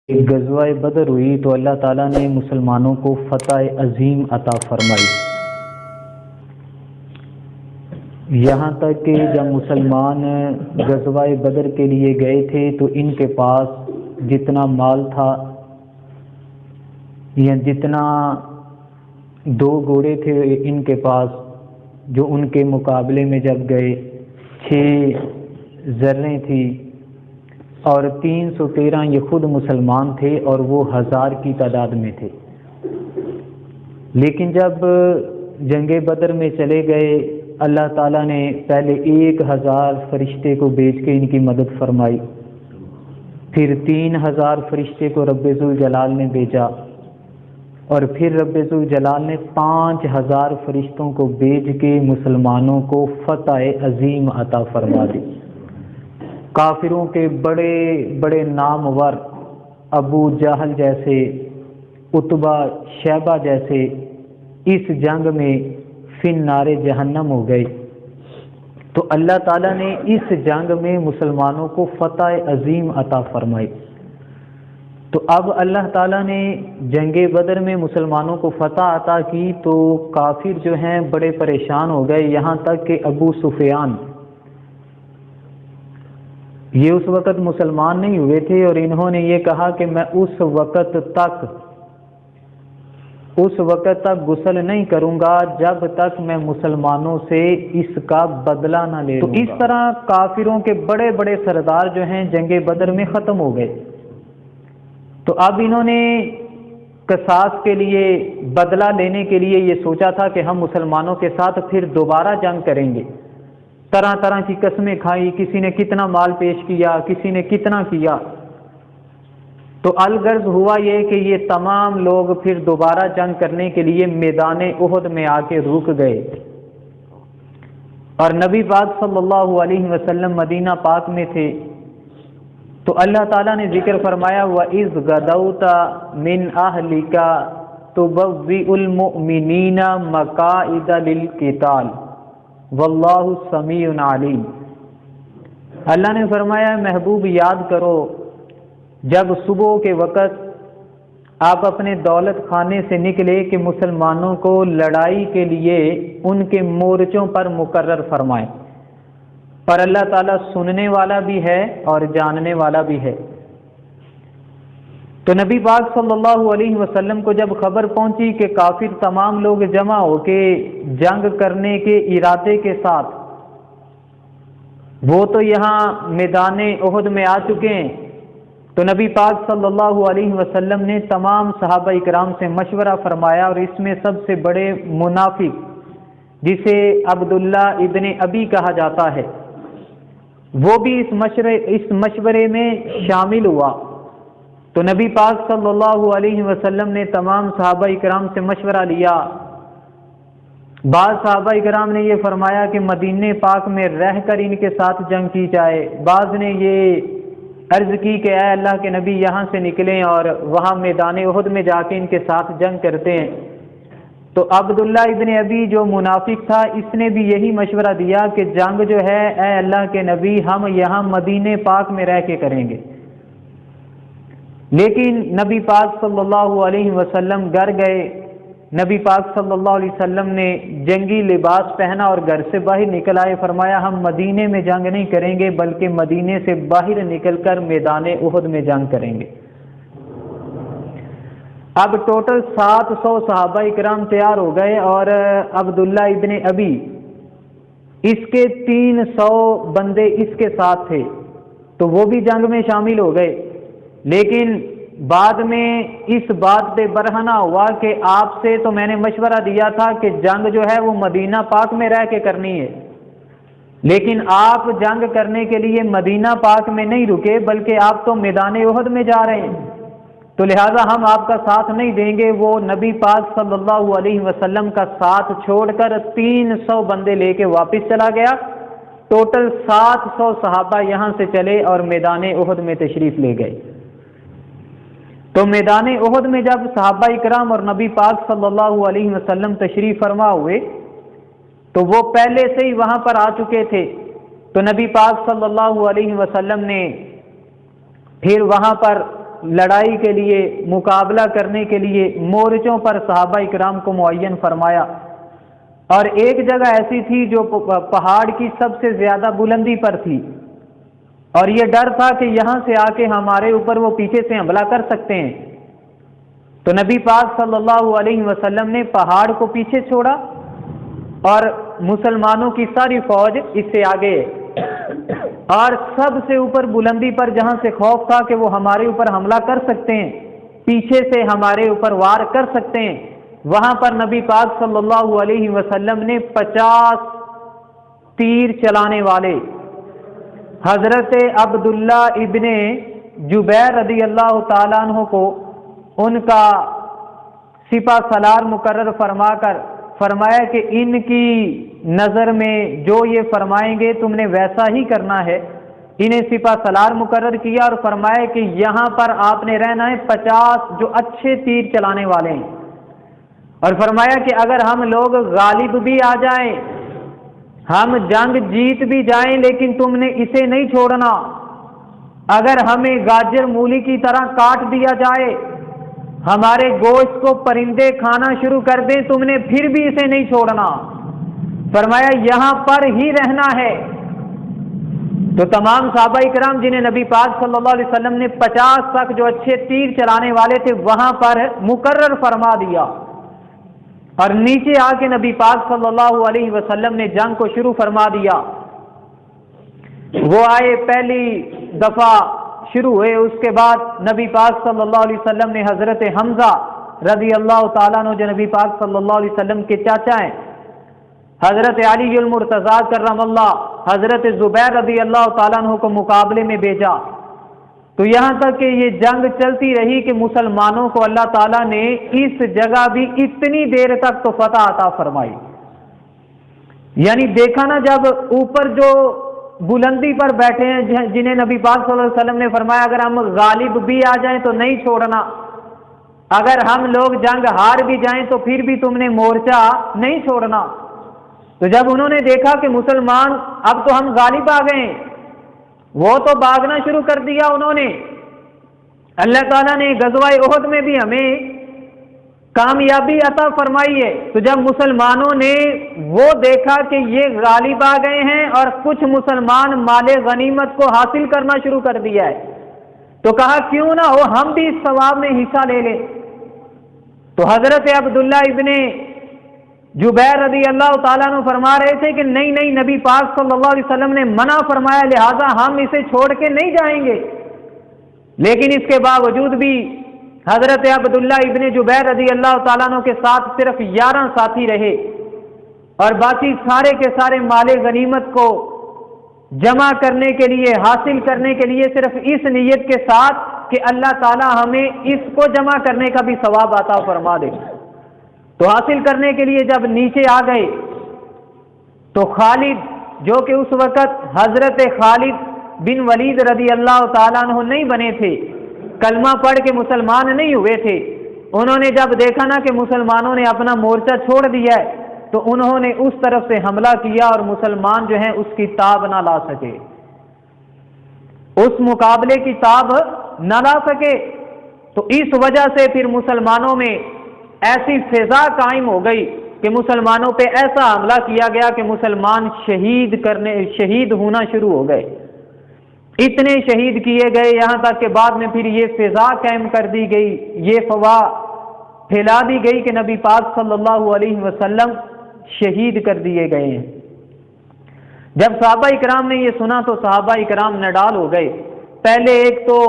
غزوہ بدر ہوئی تو اللہ تعالیٰ نے مسلمانوں کو فتح عظیم عطا فرمائی، یہاں تک کہ جب مسلمان غزوہ بدر کے لیے گئے تھے تو ان کے پاس جتنا مال تھا یا جتنا 2 گھوڑے تھے ان کے پاس، جو ان کے مقابلے میں جب گئے 6 زریں تھی اور 313 یہ خود مسلمان تھے اور وہ 1000 کی تعداد میں تھے۔ لیکن جب جنگ بدر میں چلے گئے اللہ تعالیٰ نے پہلے 1000 فرشتے کو بھیج کے ان کی مدد فرمائی، پھر 3000 فرشتے کو رب ذوالجلال نے بھیجا، اور پھر رب ذوالجلال نے 5000 فرشتوں کو بھیج کے مسلمانوں کو فتح عظیم عطا فرما دی۔ کافروں کے بڑے بڑے نامور ابو جہل جیسے، عتبہ شیبہ جیسے اس جنگ میں فن نار جہنم ہو گئے، تو اللہ تعالیٰ نے اس جنگ میں مسلمانوں کو فتح عظیم عطا فرمائی۔ تو اب اللہ تعالیٰ نے جنگ بدر میں مسلمانوں کو فتح عطا کی تو کافر جو ہیں بڑے پریشان ہو گئے، یہاں تک کہ ابو سفیان یہ اس وقت مسلمان نہیں ہوئے تھے، اور انہوں نے یہ کہا کہ میں اس وقت تک غسل نہیں کروں گا جب تک میں مسلمانوں سے اس کا بدلہ نہ لے لوں گا۔ تو اس طرح کافروں کے بڑے بڑے سردار جو ہیں جنگ بدر میں ختم ہو گئے۔ تو اب انہوں نے قصاص کے لیے، بدلہ لینے کے لیے یہ سوچا تھا کہ ہم مسلمانوں کے ساتھ پھر دوبارہ جنگ کریں گے۔ طرح طرح کی قسمیں کھائی، کسی نے کتنا مال پیش کیا، کسی نے کتنا کیا۔ تو الغرض ہوا یہ کہ یہ تمام لوگ پھر دوبارہ جنگ کرنے کے لیے میدان احد میں آ کے رک گئے، اور نبی پاک صلی اللہ علیہ وسلم مدینہ پاک میں تھے۔ تو اللہ تعالیٰ نے ذکر فرمایا وَإِذْ غَدَوْتَ مِنْ أَهْلِكَ تُبَوِّئُ الْمُؤْمِنِينَ مَقَاعِدَ لِلْقِتَالِ وَاللَّهُ سَمِيعٌ عَلِيمٌ۔ اللہ نے فرمایا محبوب یاد کرو جب صبح کے وقت آپ اپنے دولت خانے سے نکلے کہ مسلمانوں کو لڑائی کے لیے ان کے مورچوں پر مقرر فرمائیں، پر اللہ تعالیٰ سننے والا بھی ہے اور جاننے والا بھی ہے۔ تو نبی پاک صلی اللہ علیہ وسلم کو جب خبر پہنچی کہ کافر تمام لوگ جمع ہو کے جنگ کرنے کے ارادے کے ساتھ، وہ تو یہاں میدان احد میں آ چکے ہیں، تو نبی پاک صلی اللہ علیہ وسلم نے تمام صحابہ اکرام سے مشورہ فرمایا، اور اس میں سب سے بڑے منافق جسے عبداللہ ابن ابی کہا جاتا ہے وہ بھی اس مشورے میں شامل ہوا۔ تو نبی پاک صلی اللہ علیہ وسلم نے تمام صحابہ اکرام سے مشورہ لیا۔ بعض صحابہ اکرام نے یہ فرمایا کہ مدینہ پاک میں رہ کر ان کے ساتھ جنگ کی جائے، بعض نے یہ عرض کی کہ اے اللہ کے نبی یہاں سے نکلیں اور وہاں میدان احد میں جا کے ان کے ساتھ جنگ کرتے ہیں۔ تو عبداللہ ابن ابی جو منافق تھا اس نے بھی یہی مشورہ دیا کہ جنگ جو ہے اے اللہ کے نبی ہم یہاں مدینہ پاک میں رہ کے کریں گے۔ لیکن نبی پاک صلی اللہ علیہ وسلم گھر گئے، نبی پاک صلی اللہ علیہ وسلم نے جنگی لباس پہنا اور گھر سے باہر نکل آئے، فرمایا ہم مدینے میں جنگ نہیں کریں گے بلکہ مدینے سے باہر نکل کر میدان احد میں جنگ کریں گے۔ اب ٹوٹل 700 صحابہ اکرام تیار ہو گئے، اور عبداللہ ابن ابی اس کے 300 بندے اس کے ساتھ تھے، تو وہ بھی جنگ میں شامل ہو گئے۔ لیکن بعد میں اس بات پہ برہنہ ہوا کہ آپ سے تو میں نے مشورہ دیا تھا کہ جنگ جو ہے وہ مدینہ پاک میں رہ کے کرنی ہے، لیکن آپ جنگ کرنے کے لیے مدینہ پاک میں نہیں رکے بلکہ آپ تو میدان احد میں جا رہے ہیں، تو لہٰذا ہم آپ کا ساتھ نہیں دیں گے۔ وہ نبی پاک صلی اللہ علیہ وسلم کا ساتھ چھوڑ کر 300 بندے لے کے واپس چلا گیا۔ ٹوٹل 700 صحابہ یہاں سے چلے اور میدان احد میں تشریف لے گئے۔ تو میدان احد میں جب صحابہ اکرام اور نبی پاک صلی اللہ علیہ وسلم تشریف فرما ہوئے تو وہ پہلے سے ہی وہاں پر آ چکے تھے، تو نبی پاک صلی اللہ علیہ وسلم نے پھر وہاں پر لڑائی کے لیے، مقابلہ کرنے کے لیے مورچوں پر صحابہ اکرام کو معین فرمایا، اور ایک جگہ ایسی تھی جو پہاڑ کی سب سے زیادہ بلندی پر تھی، اور یہ ڈر تھا کہ یہاں سے آ کے ہمارے اوپر وہ پیچھے سے حملہ کر سکتے ہیں۔ تو نبی پاک صلی اللہ علیہ وسلم نے پہاڑ کو پیچھے چھوڑا اور مسلمانوں کی ساری فوج اس سے آگے، اور سب سے اوپر بلندی پر جہاں سے خوف تھا کہ وہ ہمارے اوپر حملہ کر سکتے ہیں، پیچھے سے ہمارے اوپر وار کر سکتے ہیں، وہاں پر نبی پاک صلی اللہ علیہ وسلم نے 50 تیر چلانے والے حضرت عبداللہ ابن جبیر رضی اللہ تعالیٰ عنہ کو ان کا سپہ سالار مقرر فرما کر فرمایا کہ ان کی نظر میں جو یہ فرمائیں گے تم نے ویسا ہی کرنا ہے۔ انہیں سپہ سالار مقرر کیا اور فرمایا کہ یہاں پر آپ نے رہنا ہے 50 جو اچھے تیر چلانے والے ہیں، اور فرمایا کہ اگر ہم لوگ غالب بھی آ جائیں، ہم جنگ جیت بھی جائیں، لیکن تم نے اسے نہیں چھوڑنا، اگر ہمیں گاجر مولی کی طرح کاٹ دیا جائے، ہمارے گوشت کو پرندے کھانا شروع کر دیں، تم نے پھر بھی اسے نہیں چھوڑنا، فرمایا یہاں پر ہی رہنا ہے۔ تو تمام صحابہ اکرام جنہیں نبی پاک صلی اللہ علیہ وسلم نے 50 تک جو اچھے تیر چلانے والے تھے وہاں پر مقرر فرما دیا، اور نیچے آ کے نبی پاک صلی اللہ علیہ وسلم نے جنگ کو شروع فرما دیا۔ وہ آئے، پہلی دفعہ شروع ہوئے، اس کے بعد نبی پاک صلی اللہ علیہ وسلم نے حضرت حمزہ رضی اللہ تعالیٰ عنہ جو نبی پاک صلی اللہ علیہ وسلم کے چاچا ہیں، حضرت علی المرتضیٰ کرم اللہ، حضرت زبیر رضی اللہ تعالیٰ عنہ کو مقابلے میں بھیجا۔ تو یہاں تک کہ یہ جنگ چلتی رہی کہ مسلمانوں کو اللہ تعالیٰ نے اس جگہ بھی اتنی دیر تک تو فتح عطا فرمائی، یعنی دیکھا نا، جب اوپر جو بلندی پر بیٹھے ہیں جنہیں نبی پاک صلی اللہ علیہ وسلم نے فرمایا اگر ہم غالب بھی آ جائیں تو نہیں چھوڑنا، اگر ہم لوگ جنگ ہار بھی جائیں تو پھر بھی تم نے مورچہ نہیں چھوڑنا۔ تو جب انہوں نے دیکھا کہ مسلمان اب تو ہم غالب آ گئے، وہ تو بھاگنا شروع کر دیا انہوں نے۔ اللہ تعالیٰ نے غزوہ احد میں بھی ہمیں کامیابی عطا فرمائی ہے۔ تو جب مسلمانوں نے وہ دیکھا کہ یہ غالب آ گئے ہیں اور کچھ مسلمان مال غنیمت کو حاصل کرنا شروع کر دیا ہے، تو کہا کیوں نہ ہو ہم بھی اس ثواب میں حصہ لے لیں۔ تو حضرت عبداللہ ابن جبیر رضی اللہ تعالیٰ عنہ فرما رہے تھے کہ نہیں نہیں، نبی پاک صلی اللہ علیہ وسلم نے منع فرمایا، لہذا ہم اسے چھوڑ کے نہیں جائیں گے۔ لیکن اس کے باوجود بھی حضرت عبداللہ ابن جبیر رضی اللہ تعالیٰ عنہ کے ساتھ صرف 11 ساتھی رہے، اور باقی سارے کے سارے مال غنیمت کو جمع کرنے کے لیے، حاصل کرنے کے لیے، صرف اس نیت کے ساتھ کہ اللہ تعالیٰ ہمیں اس کو جمع کرنے کا بھی ثواب عطا فرما دے۔ تو حاصل کرنے کے لیے جب نیچے آ گئے تو خالد، جو کہ اس وقت حضرت خالد بن ولید رضی اللہ تعالیٰ عنہ نہیں بنے تھے، کلمہ پڑھ کے مسلمان نہیں ہوئے تھے، انہوں نے جب دیکھا نا کہ مسلمانوں نے اپنا مورچہ چھوڑ دیا ہے تو انہوں نے اس طرف سے حملہ کیا اور مسلمان جو ہیں اس کی تاب نہ لا سکے، اس مقابلے کی تاب نہ لا سکے۔ تو اس وجہ سے پھر مسلمانوں میں ایسی فضا قائم ہو گئی کہ مسلمانوں پہ ایسا حملہ کیا گیا کہ مسلمان شہید ہونا شروع ہو گئے، اتنے شہید کیے گئے، یہاں تک کہ بعد میں پھر یہ فضا قائم کر دی گئی، یہ فضا پھیلا دی گئی کہ نبی پاک صلی اللہ علیہ وسلم شہید کر دیے گئے ہیں۔ جب صحابہ اکرام نے یہ سنا تو صحابہ اکرام نڈال ہو گئے۔ پہلے ایک تو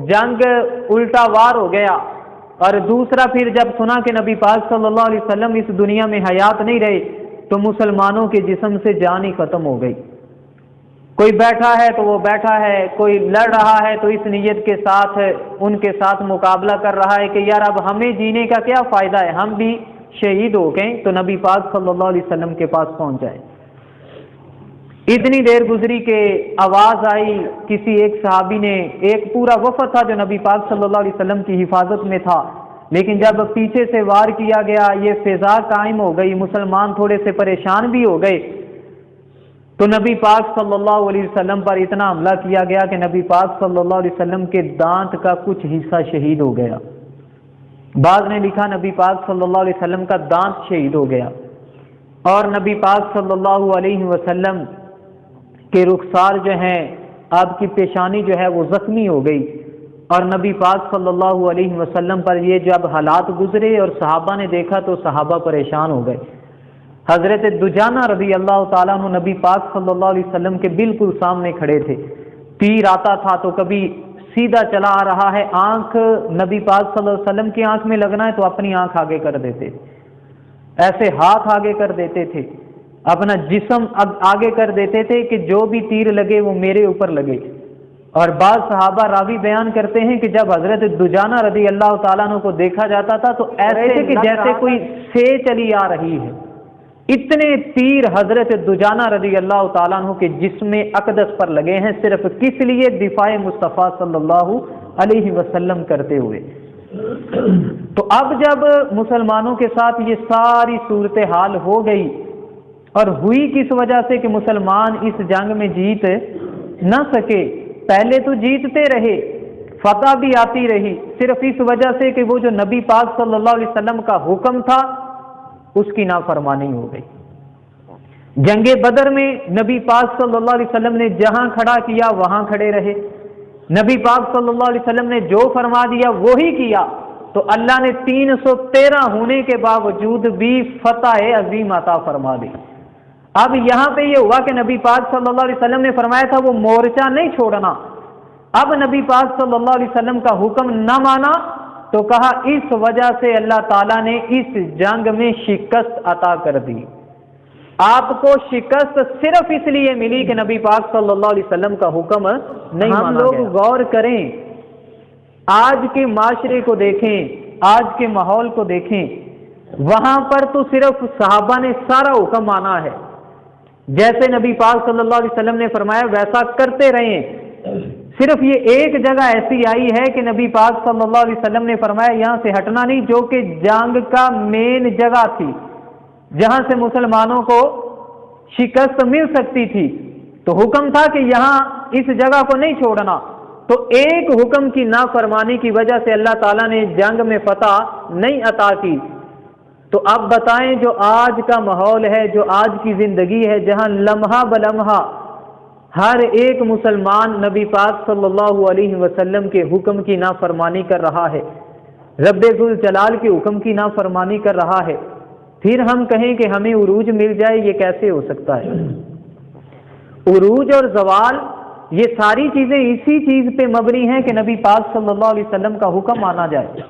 جنگ الٹا وار ہو گیا، اور دوسرا پھر جب سنا کہ نبی پاک صلی اللہ علیہ وسلم اس دنیا میں حیات نہیں رہے تو مسلمانوں کے جسم سے جان ہی ختم ہو گئی۔ کوئی بیٹھا ہے تو وہ بیٹھا ہے، کوئی لڑ رہا ہے تو اس نیت کے ساتھ ان کے ساتھ مقابلہ کر رہا ہے کہ یار اب ہمیں جینے کا کیا فائدہ ہے، ہم بھی شہید ہو گئے تو نبی پاک صلی اللہ علیہ وسلم کے پاس پہنچ جائے۔ اتنی دیر گزری کہ آواز آئی، کسی ایک صحابی نے، ایک پورا وفد تھا جو نبی پاک صلی اللہ علیہ وسلم کی حفاظت میں تھا، لیکن جب پیچھے سے وار کیا گیا، یہ فضا قائم ہو گئی، مسلمان تھوڑے سے پریشان بھی ہو گئے، تو نبی پاک صلی اللہ علیہ وسلم پر اتنا حملہ کیا گیا کہ نبی پاک صلی اللہ علیہ وسلم کے دانت کا کچھ حصہ شہید ہو گیا۔ بعض نے لکھا نبی پاک صلی اللہ علیہ وسلم کا دانت شہید ہو گیا، اور نبی پاک صلی اللہ علیہ وسلم کے رخسار جو ہیں، آپ کی پیشانی جو ہے وہ زخمی ہو گئی، اور نبی پاک صلی اللہ علیہ وسلم پر یہ جب حالات گزرے اور صحابہ نے دیکھا تو صحابہ پریشان ہو گئے۔ حضرت دجانہ رضی اللہ تعالیٰ عنہ نبی پاک صلی اللہ علیہ وسلم کے بالکل سامنے کھڑے تھے، تیر آتا تھا تو کبھی سیدھا چلا آ رہا ہے، آنکھ نبی پاک صلی اللہ علیہ وسلم کی آنکھ میں لگنا ہے تو اپنی آنکھ آگے کر دیتے، ایسے ہاتھ آگے کر دیتے تھے، اپنا جسم آگے کر دیتے تھے کہ جو بھی تیر لگے وہ میرے اوپر لگے۔ اور بعض صحابہ راوی بیان کرتے ہیں کہ جب حضرت دجانہ رضی اللہ تعالیٰ عنہ کو دیکھا جاتا تھا تو ایسے تھے کہ جیسے کوئی سے چلی آ رہی ہے، اتنے تیر حضرت دجانہ رضی اللہ تعالیٰ عنہ کے جسم اقدس پر لگے ہیں، صرف کس لیے؟ دفاع مصطفیٰ صلی اللہ علیہ وسلم کرتے ہوئے۔ تو اب جب مسلمانوں کے ساتھ یہ ساری صورتحال ہو گئی، اور ہوئی کس وجہ سے کہ مسلمان اس جنگ میں جیت نہ سکے، پہلے تو جیتتے رہے، فتح بھی آتی رہی، صرف اس وجہ سے کہ وہ جو نبی پاک صلی اللہ علیہ وسلم کا حکم تھا اس کی نافرمانی ہو گئی۔ جنگ بدر میں نبی پاک صلی اللہ علیہ وسلم نے جہاں کھڑا کیا وہاں کھڑے رہے، نبی پاک صلی اللہ علیہ وسلم نے جو فرما دیا وہی کیا، تو اللہ نے 313 ہونے کے باوجود بھی فتح عظیم عطا فرما دی۔ اب یہاں پہ یہ ہوا کہ نبی پاک صلی اللہ علیہ وسلم نے فرمایا تھا وہ مورچہ نہیں چھوڑنا، اب نبی پاک صلی اللہ علیہ وسلم کا حکم نہ مانا تو کہا اس وجہ سے اللہ تعالیٰ نے اس جنگ میں شکست عطا کر دی۔ آپ کو شکست صرف اس لیے ملی کہ نبی پاک صلی اللہ علیہ وسلم کا حکم نہیں مانا گیا۔ ہم لوگ غور کریں، آج کے معاشرے کو دیکھیں، آج کے ماحول کو دیکھیں، وہاں پر تو صرف صحابہ نے سارا حکم مانا ہے، جیسے نبی پاک صلی اللہ علیہ وسلم نے فرمایا ویسا کرتے رہیں۔ صرف یہ ایک جگہ ایسی آئی ہے کہ نبی پاک صلی اللہ علیہ وسلم نے فرمایا یہاں سے ہٹنا نہیں، جو کہ جنگ کا مین جگہ تھی جہاں سے مسلمانوں کو شکست مل سکتی تھی، تو حکم تھا کہ یہاں اس جگہ کو نہیں چھوڑنا، تو ایک حکم کی نافرمانی کی وجہ سے اللہ تعالیٰ نے جنگ میں فتح نہیں عطا کی۔ تو اب بتائیں جو آج کا ماحول ہے، جو آج کی زندگی ہے، جہاں لمحہ بلمحہ ہر ایک مسلمان نبی پاک صلی اللہ علیہ وسلم کے حکم کی نافرمانی کر رہا ہے، رب ذوالجلال کے حکم کی نافرمانی کر رہا ہے، پھر ہم کہیں کہ ہمیں عروج مل جائے، یہ کیسے ہو سکتا ہے؟ عروج اور زوال یہ ساری چیزیں اسی چیز پہ مبنی ہیں کہ نبی پاک صلی اللہ علیہ وسلم کا حکم مانا جائے۔